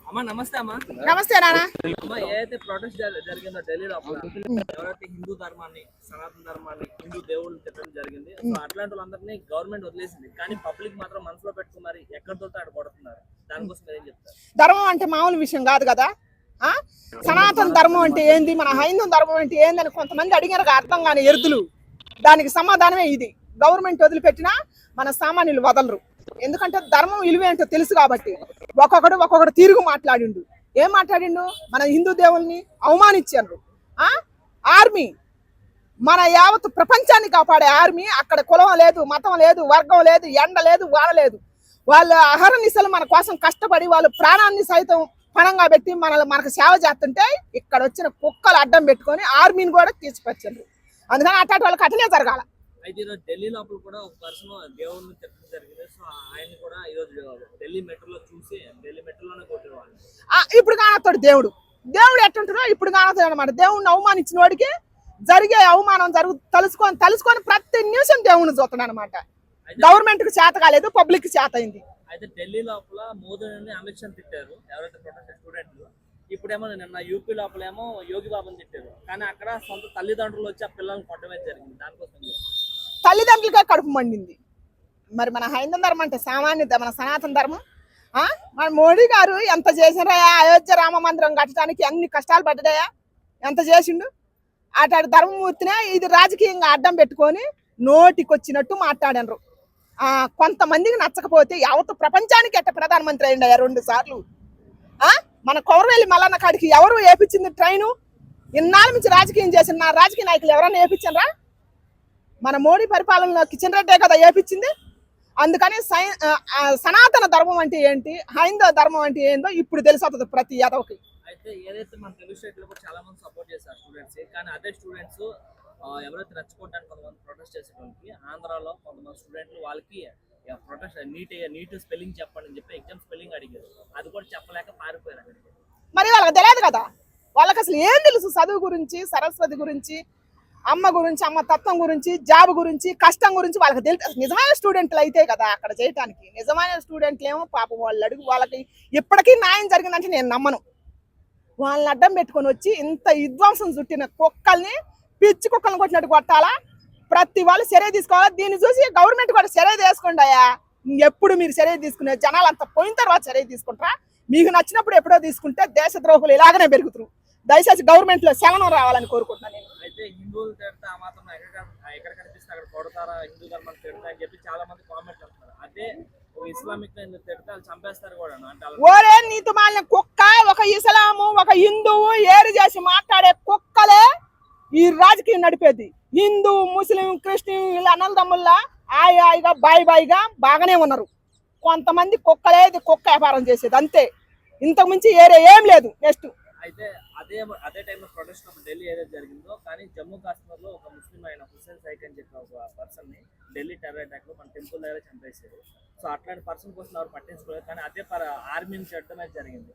అమ్మా నమస్తే అమ్మా. నమస్తే నాన్న. అమ్మా ఏదైతే ప్రొటెస్ట్ జరిగిందో ఢిల్లీలో ఎవరైతే హిందూ ధర్మాన్ని, సనాతన ధర్మాన్ని, హిందూ దేవుళ్ళు తిట్టడం జరిగింది. సో అట్లాంటి వాళ్ళందరినీ గవర్నమెంట్ వదిలేసింది, కానీ పబ్లిక్ మాత్రం మనసులో పెట్టుకున్నారు, ఎక్కడ దొరికితే అక్కడ కొడుతున్నారు. దానికోసం ఏం చెప్తారు? ధర్మం అంటే మామూలు విషయం కాదు కదా. సనాతన ధర్మం అంటే ఏంది, మన హైందవ ధర్మం అంటే ఏంది అని కొంతమంది అడిగారు, అర్థం కాని ఎరుదులు. దానికి సమాధానమే ఇది. గవర్నమెంట్ వదిలిపెట్టినా మన సామాన్యులు వదలరు. ఎందుకంటే ధర్మం విలువ ఏంటో తెలుసు కాబట్టి. ఒక్కొక్కడు తీరుగు మాట్లాడిండు. ఏం మాట్లాడిండు? మన హిందూ దేవుల్ని అవమానించారు. ఆర్మీ మన యావత్ ప్రపంచాన్ని కాపాడే ఆర్మీ. అక్కడ కులం లేదు, మతం లేదు, వర్గం లేదు, ఎండ లేదు, వాడ లేదు. వాళ్ళు అహర్నిశలు మన కోసం కష్టపడి వాళ్ళు ప్రాణాన్ని సైతం పణంగా పెట్టి మనకు సేవ చేస్తుంటే ఇక్కడ వచ్చిన కుక్కలు అడ్డం పెట్టుకొని ఆర్మీని కూడా తీసుకొచ్చారు. అందుకని అట్లాంటి వాళ్ళకి అటనే జరగాల. అయితే ఈరోజు ఢిల్లీ లోపల కూడా ఒక పర్సన్ దేవుడిని తిట్టడం జరిగింది. సో ఆయన కూడా ఈరోజు ఢిల్లీ మెట్రోలో చూసి ఢిల్లీ మెట్రోలోనే కొట్టేవాళ్ళు. ఇప్పుడు కానొస్తాడు దేవుడు. దేవుడు ఎట్టుంటాడో ఇప్పుడు కానొస్తాడు అనమాట. దేవుడిని అవమానించిన వాడికి జరిగే అవమానం తలుసుకొని ప్రతి నిమిషం దేవుడిని చూస్తాడు అనమాట. గవర్నమెంట్ కు చేత కాలేదు, పబ్లిక్ చేత అయింది. అయితే ఢిల్లీ లోపల మోదీని, అమిత్ షా తిట్టారు ఎవరైతే ప్రొటెస్ట్ స్టూడెంట్లు. ఇప్పుడేమో నిన్న యూపీ లోపల ఏమో యోగి బాబుని తిట్టారు, కానీ అక్కడ సొంత తల్లిదండ్రులు వచ్చి ఆ పిల్లల్ని కొట్టమే జరిగింది. దానికోసం తల్లిదండ్రులకే కడుపు మండింది. మరి మన హైందవ ధర్మం అంటే సామాన్యత, మన సనాతన ధర్మం. మన మోడీ గారు ఎంత చేసినారా? అయోధ్య రామ మందిరం కట్టడానికి అన్ని కష్టాలు పడ్డాయా? ఎంత చేసిండు? అటు ధర్మమూర్తినే ఇది రాజకీయంగా అడ్డం పెట్టుకొని నోటికొచ్చినట్టు మాట్లాడనరు. కొంతమందికి నచ్చకపోతే యావత్ ప్రపంచానికి ఎట్ట ప్రధానమంత్రి అయ్యిండయా 2 సార్లు. మన కౌరవేలి మల్లన్న కాడికి ఎవరు వేపించింది ట్రైను? ఇన్నాళ్ళ నుంచి రాజకీయం చేసిన నా రాజకీయ నాయకులు ఎవరైనా వేపించరా? మన మోడీ పరిపాలనలో కిషన్ రెడ్డే కదా వేపించింది. అందుకని సనాతన ధర్మం అంటే ఏంటి, హైందవ ధర్మం అంటే ఏందో ఇప్పుడు తెలిసొస్తుంది ప్రతి యాదవ్కి. అయితే ఏదైతే మన తెలుగు స్టేట్ లో కూడా చాలా మంది సపోర్ట్ చేస్తారు స్టూడెంట్స్, కానీ అదే స్టూడెంట్స్ ఎవరైతే రెచ్చగొట్టడానికి కొంతమంది ప్రొటెస్ట్ చేసేవాళ్ళకి ఆంధ్రాలో కొంతమంది స్టూడెంట్లు వాళ్ళకి ప్రొటెస్ట్ నీట్ స్పెల్లింగ్ చెప్పండి అని చెప్పి ఎగ్జామ్ స్పెల్లింగ్ అడిగారు. అది కూడా చెప్పలేక పారిపోయారు అక్కడికి. మరి వాళ్ళకి తెలియదు కదా. వాళ్ళకి అసలు ఏం తెలుసు? చదువు గురించి, సరస్వతి గురించి, అమ్మ గురించి, అమ్మ తత్వం గురించి, జాబ్ గురించి, కష్టం గురించి వాళ్ళకి తెలుసు. నిజమైన స్టూడెంట్లు అయితే కదా అక్కడ చేయటానికి. నిజమైన స్టూడెంట్లు ఏమో పాపం వాళ్ళు అడుగు వాళ్ళకి ఇప్పటికీ న్యాయం జరిగిందంటే నేను నమ్మను. వాళ్ళని అడ్డం పెట్టుకొని వచ్చి ఇంత విధ్వంసం చుట్టిన కుక్కల్ని పిచ్చి కుక్కల్ని కొట్టినట్టు కొట్టాలా? ప్రతి వాళ్ళు చర్య తీసుకోవాలా? దీన్ని చూసి గవర్నమెంట్ కూడా చర్య తీసుకోండి అయ్యా. ఎప్పుడు మీరు చర్య తీసుకునే జనాలు అంతా పోయిన తర్వాత చర్య తీసుకుంటారా? మీకు నచ్చినప్పుడు ఎప్పుడో తీసుకుంటే దేశ ద్రోహులు ఇలాగనే పెరుగుతారు. దయచేసి గవర్నమెంట్ లో చలనం రావాలని కోరుకుంటున్నాను నేను. అయితే హిందువులు తిడతా మాత్రం ఎక్కడ కనిపిస్తే అక్కడ కొడతారా, హిందూ ధర్మాన్ని తిడతా అని చెప్పి చాలా మంది కామెంట్ చేస్తున్నారు. అదే ఇస్లామిక్ తిడితే వాళ్ళు చంపేస్తారు కూడా. ఓరే నీతి మాలిన కుక్క, ఒక ఇస్లాము ఒక హిందువు ఏరు చేసి మాట్లాడే కుక్కలే ఈ రాజకీయం నడిపేది. హిందూ, ముస్లిం, క్రిస్టియన్ వీళ్ళ అన్నదమ్ముల్లా హాయిగా బాయిగా బాగానే ఉన్నారు. కొంతమంది కుక్కలేది కుక్క వ్యాపారం చేసేది అంతే, ఇంతకు మించి ఏం లేదు. నెక్స్ట్ అయితే అదే టైంలో ప్రొటెస్ట్ ఢిల్లీ ఏదైతే జరిగిందో, కానీ జమ్మూ కాశ్మీర్ లో ఒక ముస్లిం అయిన హుస్సేన్ సైక్ అని చెప్పిన ఒక పర్సన్ ని ఢిల్లీ టెర్రర్ అటాక్ లో మన టెంపుల్ దగ్గర చంపేశారు. సో అట్లాంటి పర్సన్ కోసం ఎవరు పట్టించుకోలేదు, కానీ అదే ఆర్మీని చేయడం జరిగింది.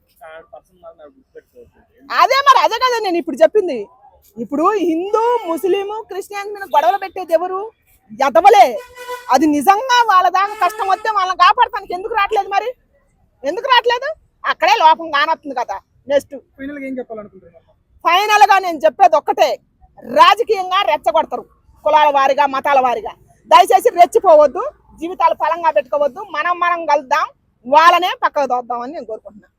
పర్సన్ గుర్తుపెట్టుకోవచ్చు. అదే కదా నేను ఇప్పుడు చెప్పింది. ఇప్పుడు హిందూ, ముస్లిం, క్రిస్టియన్ మీద గొడవలు పెట్టేది ఎవరు? ఎదవలే. అది నిజంగా వాళ్ళ దాకా కష్టం వస్తే వాళ్ళని కాపాడటానికి ఎందుకు రావట్లేదు? మరి ఎందుకు రావట్లేదు? అక్కడే లోపం కానొస్తుంది కదా. నెక్స్ట్ ఫైనల్ గా ఏం చెప్పాలనుకుంటున్నారు? ఫైనల్ గా నేను చెప్పేది ఒక్కటే, రాజకీయంగా రెచ్చగొడతారు కులాల వారిగా, మతాల వారిగా. దయచేసి రెచ్చిపోవద్దు, జీవితాలు ఫలంగా పెట్టుకోవద్దు. మనం కలుద్దాం, వాళ్ళనే పక్కకు తోద్దామని నేను కోరుకుంటున్నాను.